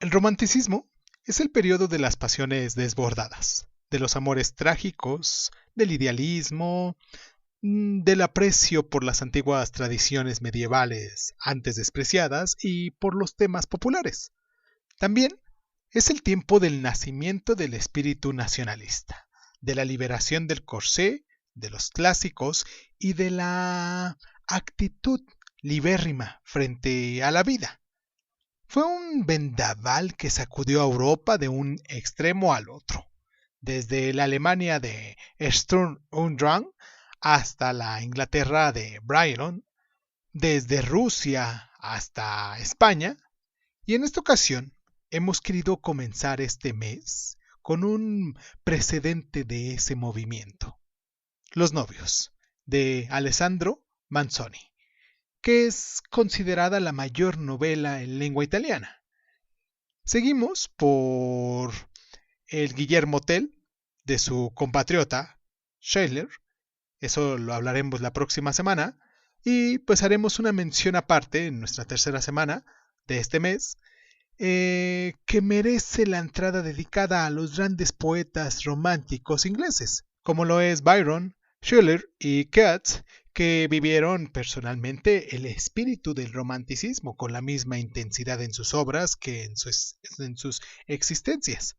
El romanticismo es el periodo de las pasiones desbordadas, de los amores trágicos, del idealismo, del aprecio por las antiguas tradiciones medievales antes despreciadas y por los temas populares. También es el tiempo del nacimiento del espíritu nacionalista, de la liberación del corsé, de los clásicos y de la actitud libérrima frente a la vida. Fue un vendaval que sacudió a Europa de un extremo al otro, desde la Alemania de Sturm und Drang hasta la Inglaterra de Byron, desde Rusia hasta España, y en esta ocasión hemos querido comenzar este mes con un precedente de ese movimiento, Los novios, de Alessandro Manzoni, que es considerada la mayor novela en lengua italiana. Seguimos por el Guillermo Tell, de su compatriota Schiller, eso lo hablaremos la próxima semana, y pues haremos una mención aparte en nuestra tercera semana de este mes, que merece la entrada dedicada a los grandes poetas románticos ingleses, como lo es Byron, Schiller y Keats, que vivieron personalmente el espíritu del romanticismo con la misma intensidad en sus obras que en sus existencias.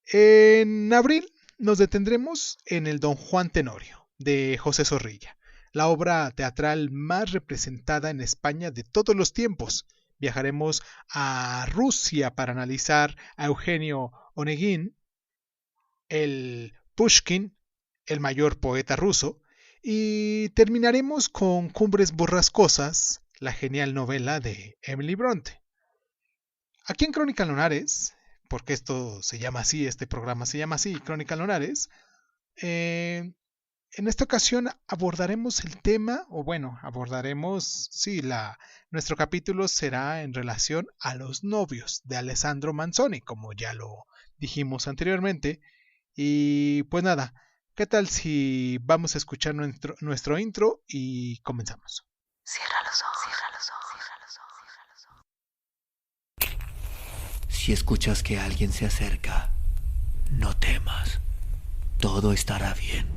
En abril nos detendremos en el Don Juan Tenorio, de José Zorrilla, la obra teatral más representada en España de todos los tiempos. Viajaremos a Rusia para analizar a Eugenio Onegin, el Pushkin, el mayor poeta ruso, y terminaremos con Cumbres Borrascosas, la genial novela de Emily Bronte. Aquí en Crónica Lunares, porque esto se llama así, este programa se llama así, Crónica Lunares, en esta ocasión abordaremos el tema, o bueno, nuestro capítulo será en relación a Los novios de Alessandro Manzoni, como ya lo dijimos anteriormente. Y pues nada, ¿qué tal si vamos a escuchar nuestro intro y comenzamos? Cierra los ojos, cierra los ojos, cierra los ojos, cierra los ojos. Si escuchas que alguien se acerca, no temas. Todo estará bien.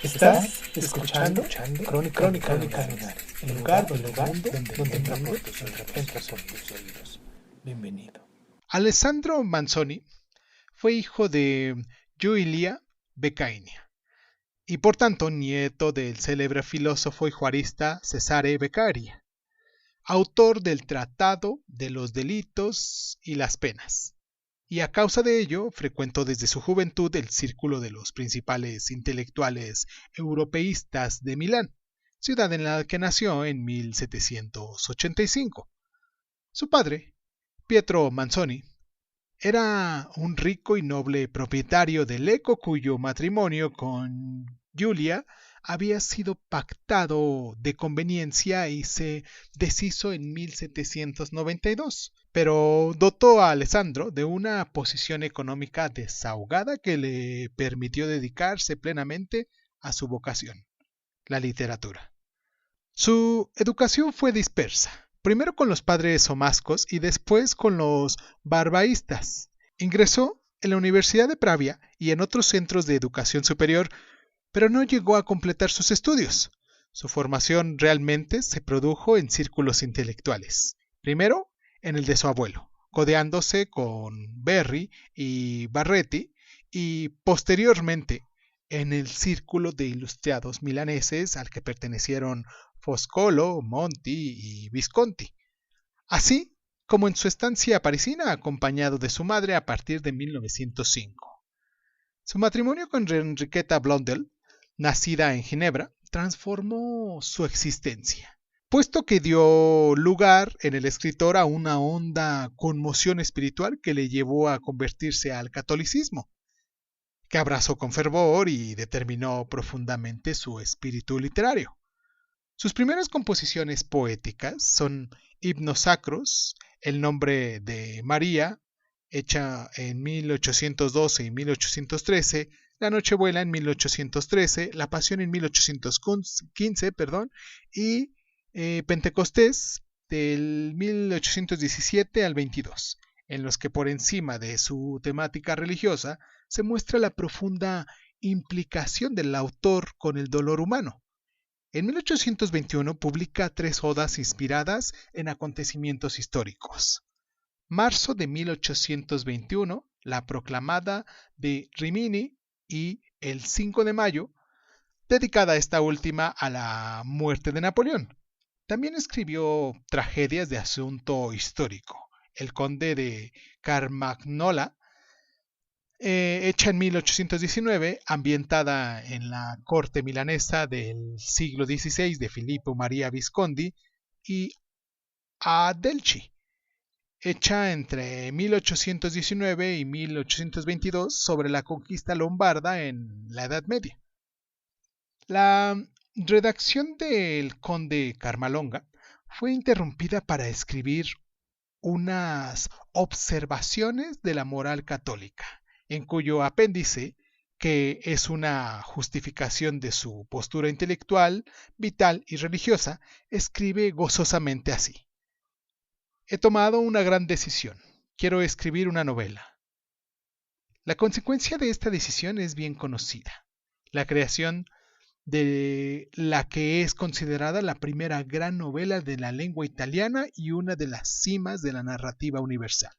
Estás escuchando Crónica Lunares, el lugar del mundo donde entra por tus oídos. Bienvenido. Alessandro Manzoni fue hijo de Giulia Beccaria y por tanto nieto del célebre filósofo y jurista Cesare Beccaria, autor del Tratado de los Delitos y las Penas, y a causa de ello frecuentó desde su juventud el círculo de los principales intelectuales europeístas de Milán, ciudad en la que nació en 1785. Su padre, Pietro Manzoni, era un rico y noble propietario de Lecco cuyo matrimonio con Giulia había sido pactado de conveniencia y se deshizo en 1792, pero dotó a Alessandro de una posición económica desahogada que le permitió dedicarse plenamente a su vocación, la literatura. Su educación fue dispersa, primero con los padres omascos y después con los barbaístas. Ingresó en la Universidad de Pravia y en otros centros de educación superior, pero no llegó a completar sus estudios. Su formación realmente se produjo en círculos intelectuales. Primero, en el de su abuelo, codeándose con Berri y Barretti, y posteriormente en el círculo de ilustrados milaneses al que pertenecieron Foscolo, Monti y Visconti, así como en su estancia parisina acompañado de su madre a partir de 1905. Su matrimonio con Enriqueta Blondel, nacida en Ginebra, transformó su existencia, puesto que dio lugar en el escritor a una honda conmoción espiritual que le llevó a convertirse al catolicismo. que abrazó con fervor y determinó profundamente su espíritu literario. Sus primeras composiciones poéticas son Himnos Sacros, El nombre de María, hecha en 1812 y 1813, La Nochebuena en 1813, La Pasión en 1815, y Pentecostés del 1817 al 22, en los que por encima de su temática religiosa se muestra la profunda implicación del autor con el dolor humano. En 1821 publica 3 odas inspiradas en acontecimientos históricos. Marzo de 1821, La Proclamada de Rimini, y el 5 de mayo, dedicada esta última a la muerte de Napoleón. También escribió tragedias de asunto histórico. El Conde de Carmagnola, hecha en 1819, ambientada en la corte milanesa del siglo XVI de Filippo Maria Visconti, y Adelchi, hecha entre 1819 y 1822 sobre la conquista lombarda en la Edad Media. La redacción del Conde Carmalonga fue interrumpida para escribir unas observaciones de la moral católica, en cuyo apéndice, que es una justificación de su postura intelectual, vital y religiosa, escribe gozosamente así: he tomado una gran decisión. Quiero escribir una novela. La consecuencia de esta decisión es bien conocida: la creación de la que es considerada la primera gran novela de la lengua italiana y una de las cimas de la narrativa universal,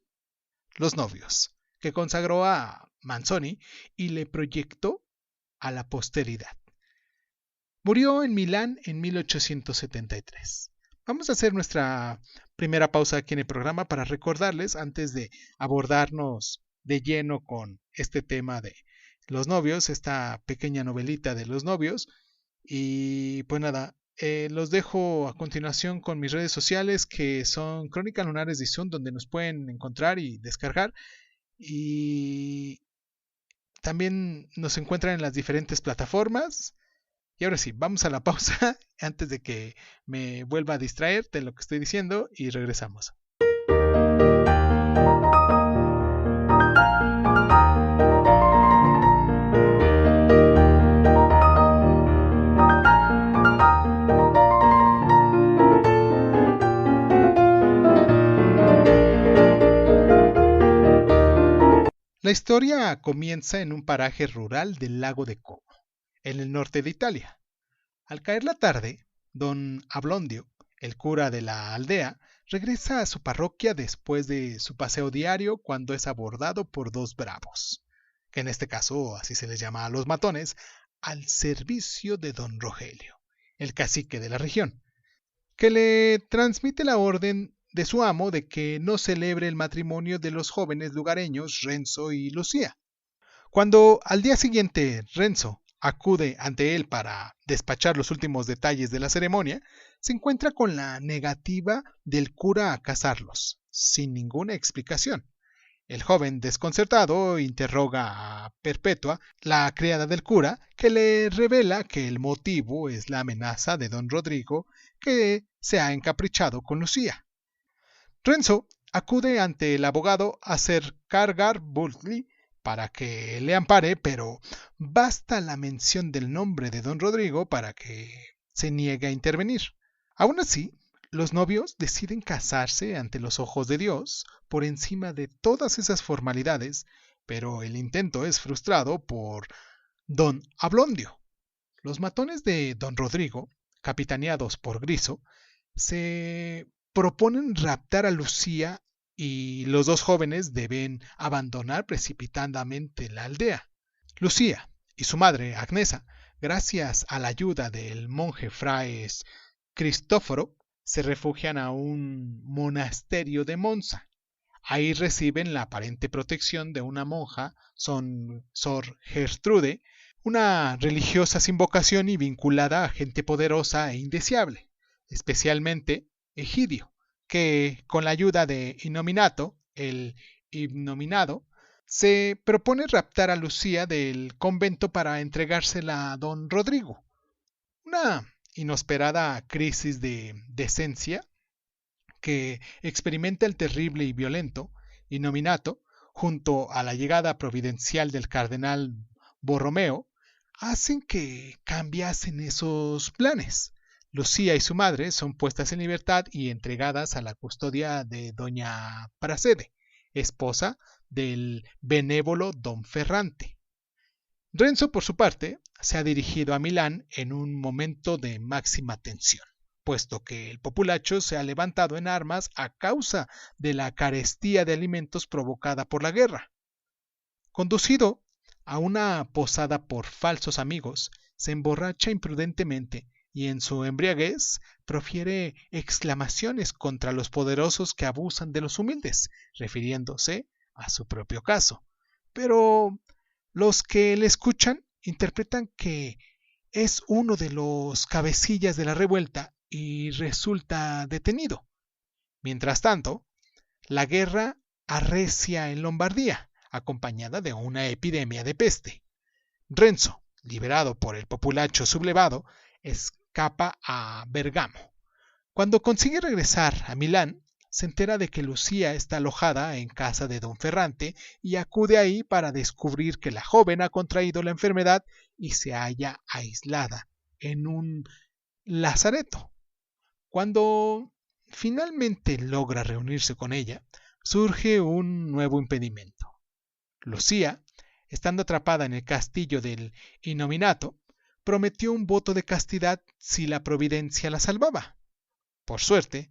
Los novios, que consagró a Manzoni y le proyectó a la posteridad. Murió en Milán en 1873. Vamos a hacer nuestra primera pausa aquí en el programa para recordarles, antes de abordarnos de lleno con este tema de Los novios, esta pequeña novelita de Los novios. Y pues nada, los dejo a continuación con mis redes sociales, que son Crónicas Lunares de Izun, donde nos pueden encontrar y descargar. Y también nos encuentran en las diferentes plataformas. Y ahora sí, vamos a la pausa antes de que me vuelva a distraer de lo que estoy diciendo, y regresamos. La historia comienza en un paraje rural del lago de Como, en el norte de Italia. Al caer la tarde, don Ablondio, el cura de la aldea, regresa a su parroquia después de su paseo diario, cuando es abordado por 2 bravos, que en este caso así se les llama a los matones, al servicio de don Rogelio, el cacique de la región, que le transmite la orden de su amo de que no celebre el matrimonio de los jóvenes lugareños Renzo y Lucía. Cuando al día siguiente Renzo acude ante él para despachar los últimos detalles de la ceremonia, se encuentra con la negativa del cura a casarlos, sin ninguna explicación. El joven, desconcertado, interroga a Perpetua, la criada del cura, que le revela que el motivo es la amenaza de don Rodrigo, que se ha encaprichado con Lucía. Renzo acude ante el abogado a hacer cargar Bulkley para que le ampare, pero basta la mención del nombre de don Rodrigo para que se niegue a intervenir. Aún así, los novios deciden casarse ante los ojos de Dios por encima de todas esas formalidades, pero el intento es frustrado por don Ablondio. Los matones de don Rodrigo, capitaneados por Griso, se proponen raptar a Lucía, y los 2 jóvenes deben abandonar precipitadamente la aldea. Lucía y su madre, Agnesa, gracias a la ayuda del monje fray Cristóforo, se refugian a un monasterio de Monza. Ahí reciben la aparente protección de una monja, Sor Gertrude, una religiosa sin vocación y vinculada a gente poderosa e indeseable, especialmente Egidio, que con la ayuda de Innominato, el Innominado, se propone raptar a Lucía del convento para entregársela a don Rodrigo. Una inesperada crisis de decencia que experimenta el terrible y violento Innominato, junto a la llegada providencial del cardenal Borromeo, hacen que cambiasen esos planes. Lucía y su madre son puestas en libertad y entregadas a la custodia de doña Pracede, esposa del benévolo don Ferrante. Renzo, por su parte, se ha dirigido a Milán en un momento de máxima tensión, puesto que el populacho se ha levantado en armas a causa de la carestía de alimentos provocada por la guerra. Conducido a una posada por falsos amigos, se emborracha imprudentemente y en su embriaguez profiere exclamaciones contra los poderosos que abusan de los humildes, refiriéndose a su propio caso. Pero los que le escuchan interpretan que es uno de los cabecillas de la revuelta y resulta detenido. Mientras tanto, la guerra arrecia en Lombardía, acompañada de una epidemia de peste. Renzo, liberado por el populacho sublevado, escapa a Bergamo. Cuando consigue regresar a Milán, se entera de que Lucía está alojada en casa de don Ferrante y acude ahí para descubrir que la joven ha contraído la enfermedad y se halla aislada en un lazareto. Cuando finalmente logra reunirse con ella, surge un nuevo impedimento. Lucía, estando atrapada en el castillo del Innominato, prometió un voto de castidad si la providencia la salvaba. Por suerte,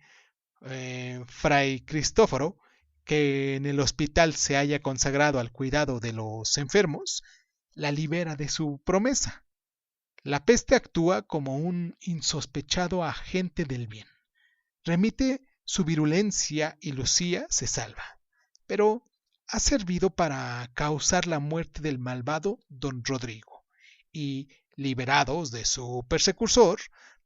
Fray Cristóforo, que en el hospital se haya consagrado al cuidado de los enfermos, la libera de su promesa. La peste actúa como un insospechado agente del bien. Remite su virulencia y Lucía se salva, pero ha servido para causar la muerte del malvado don Rodrigo, y, liberados de su persecutor,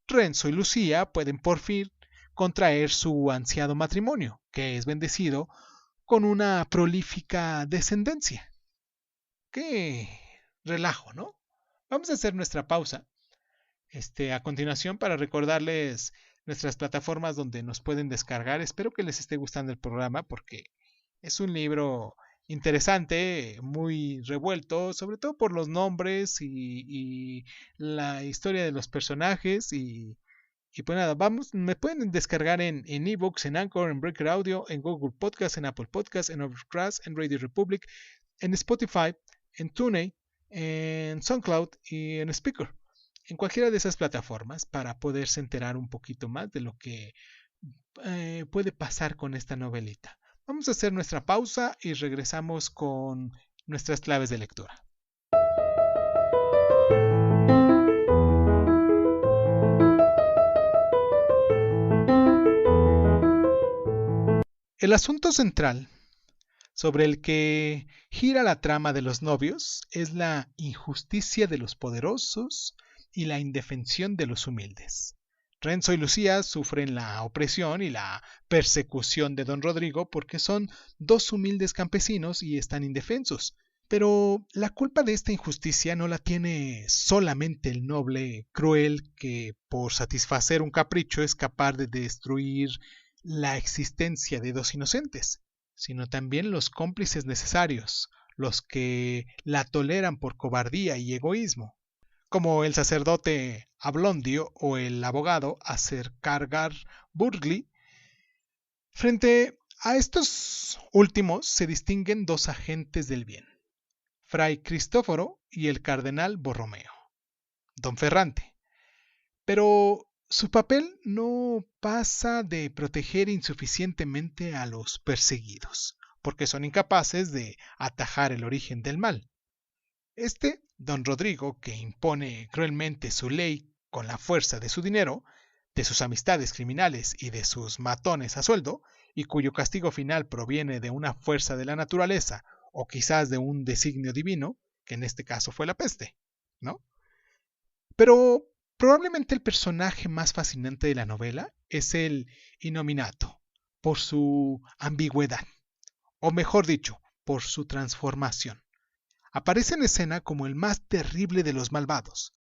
Renzo y Lucía pueden por fin contraer su ansiado matrimonio, que es bendecido con una prolífica descendencia. ¡Qué relajo!, ¿no? Vamos a hacer nuestra pausa a continuación para recordarles nuestras plataformas donde nos pueden descargar. Espero que les esté gustando el programa porque es un libro interesante, muy revuelto, sobre todo por los nombres y la historia de los personajes y pues nada, me pueden descargar en eBooks, en Anchor, en Breaker Audio, en Google Podcast, en Apple Podcast, en Overcast, en Radio Republic, en Spotify, en TuneIn, en SoundCloud y en Spreaker. En cualquiera de esas plataformas para poderse enterar un poquito más de lo que puede pasar con esta novelita. Vamos a hacer nuestra pausa y regresamos con nuestras claves de lectura. El asunto central sobre el que gira la trama de Los novios es la injusticia de los poderosos y la indefensión de los humildes. Renzo y Lucía sufren la opresión y la persecución de don Rodrigo porque son dos humildes campesinos y están indefensos. Pero la culpa de esta injusticia no la tiene solamente el noble cruel que por satisfacer un capricho es capaz de destruir la existencia de dos inocentes, sino también los cómplices necesarios, los que la toleran por cobardía y egoísmo, como el sacerdote Ablondio o el abogado Acercargar Burgli. Frente a estos últimos se distinguen dos agentes del bien, Fray Cristóforo y el cardenal Borromeo, don Ferrante. Pero su papel no pasa de proteger insuficientemente a los perseguidos, porque son incapaces de atajar el origen del mal. Don Rodrigo, que impone cruelmente su ley con la fuerza de su dinero, de sus amistades criminales y de sus matones a sueldo, y cuyo castigo final proviene de una fuerza de la naturaleza o quizás de un designio divino, que en este caso fue la peste, ¿no? Pero probablemente el personaje más fascinante de la novela es el Innominato, por su ambigüedad, o mejor dicho, por su transformación. Aparece en escena como el más terrible de los malvados,